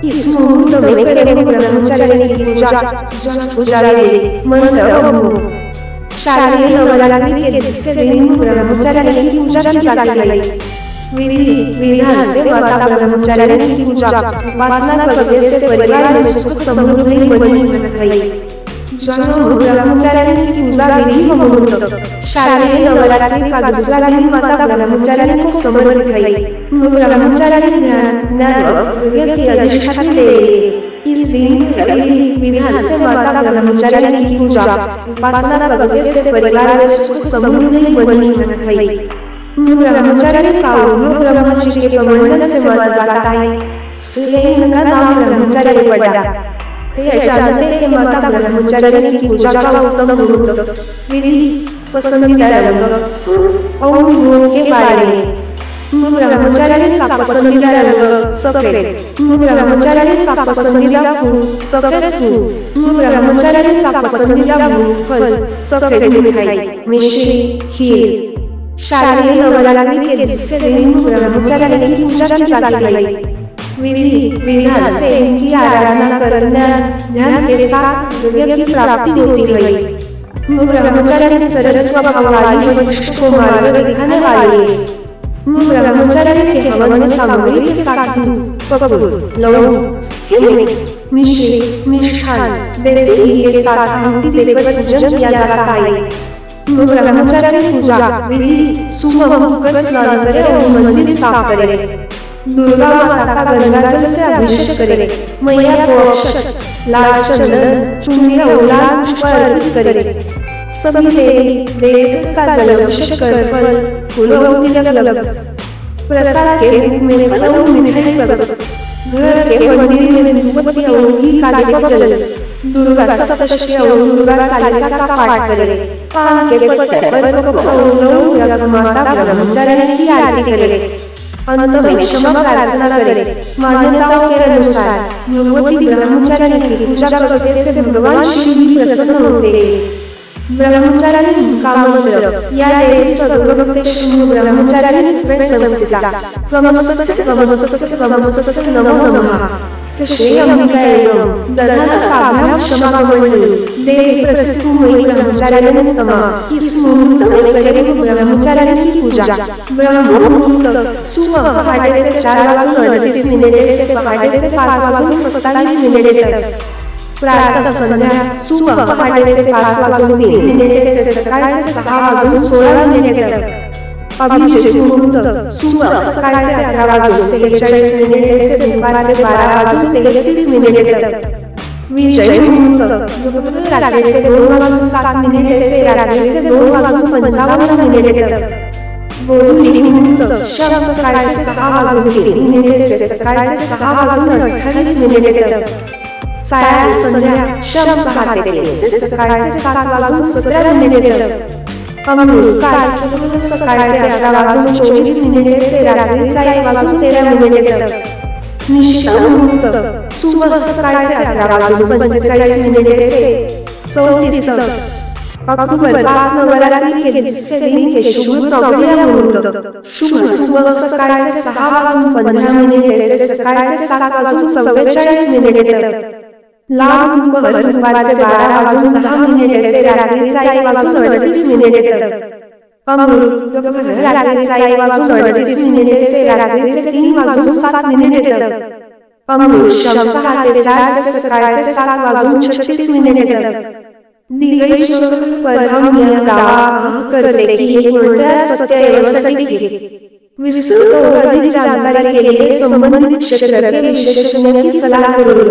इस मुहूर्त में करें ब्रह्मचारिणी की पूजा, पूजा में मंत्र शारदीय नवरात्रि के दूसरे दिन ब्रह्मचारिणी की पूजा की जाती है। विधि विधान से माता ब्रह्मचारिणी की पूजा उपासना करने से परिवार में सुख समृद्धि बनी रहती है। जन्म ब्रह्मचारिणी की पूजा विधि व मुहूर्त शारदीय नवरात्रि का दूसरा दिन माता ब्रह्मचारिणी को समर्पित है। ब्रह्मचारिणी ज्ञान विवेक की अधिष्ठात्री देवी है। इस दिन विधि विधान से माता ब्रह्मचारिणी की पूजा उपासना करने से परिवार में सुख समृद्धि बनी रहती है। ब्रह्मचारिणी का उद्भव ब्रह्मा जी के कमंडल से माना जाता है, इसलिए इनका नाम ब्रह्मचारिणी पड़ा। यह जानते हैं कि माता ब्रह्मचारिणी की पूजा का उत्तम मुहूर्त, विधि, पसंदीदा रंग और गुण के बारे में। ब्रह्मचारिणी का पसंदीदा रंग सफेद, ब्रह्मचारिणी का पसंदीदा फूल सफेद फूल, ब्रह्मचारिणी का पसंदीदा फल सफेद मिठाई, मिश्री, खीर। शारदीय नवरात्रि के दूसरे दिन ब्रह्मचारिणी की पूजा की जाती है। विधि विधान से इनकी आराधना करना ध्यान के साथ दिव्य की प्राप्ति होती है। ब्रह्मचारिणी सरल स्वभाव वाली वरिष्ठ को मार्ग दिखाने वाली है। ब्रह्मचारिणी के हवन सामग्री के साथ कपूर, लौंग, मिश्री, मिष्ठान, देसी घी के साथ आहुति देकर पूजन किया जाता है। ब्रह्मचारिणी पूजा विधि सुबह होकर स्नान करें और मंदिर साफ करें। दुर्गा माता का गंगाजल से अभिषेक करें। मैया को अक्षत, लाल चंदन, चूड़ियां और लाल पुष्प अर्पित करें। सभी देवी देवता का जलाभिषेक कर फल, फूल और तिलक प्रसाद के रूप में फल और मिठाई सब घर के मंदिर में धूपबत्ती और घी का दीपक जल दुर्गा सप्तशती और दुर्गा चालीसा का पाठ करें। पान के पत्ते पर लौंग रख माता ब्रह्मचारिणी की आरती करें। अंत में क्षमा प्रार्थना करें। मान्यताओं के अनुसार भगवती ब्रह्मचारिणी की पूजा करने से भगवान शिव भी प्रसन्न होते हैं। ब्रह्मचारिणी का मंत्र या देवी सर्वभक्तेषु ब्रह्मचारिणी संस्थिता त्वमस्तस्य नमो नमः। श्री अंबिकायै नमः। दधानाभ्यां क्षमामण्डली देवी प्रसिद्धि मयि ब्रह्मचारिणी नमः। इस मुहूर्त में करें ब्रह्मचारिणी की पूजा। ब्रह्म मुहूर्त सुबह पहाड़े से 4:38 से पहाड़े से 5:47 तक। प्रातः संध्या सुबह पहाड़े से 5:03 से सकाळ से 6:16 तक। अभिषेक मुहूर्त सुबह सकाळ से 11:41 से दुपार से 12:33 तक। विजय मुहूर्त रात्री से 2:07 से रात्री से 2:55 तक। गोधूली मुहूर्त शाम सकाळ से 6:03 से सकाळ से 6:28 तक। सायं संध्या शाम 6:33 से सकाळ से 7:17 तक। अमृत काल सकाळ से 11:24 से रात्री 1:13 तक। निशिता मुहूर्त सुबह सकाळ से 11:45 से 34 तक। अक्टूबर 5 नवरात्रि के दूसरे दिन के शुभ चौथिया मुहूर्त शुभ सुबह सकाळ से 6:15 से सकाळ से 7:44 तक। लाभ दुपार से 12:10 से रात्री 1:38 तक। अमृत रात्री 1:38 से रात्री 3:07 तक। अमृत शाम 6:04 से सकाळ से 7:36 तक। दिगेश्वर परब्रह्म दावा करते कि ये कोणत्या सत्य एवं सटीक है। विस्तृत और अधिक जानकारी के लिए संबंधित क्षेत्र के विशेषज्ञों की सलाह जरूर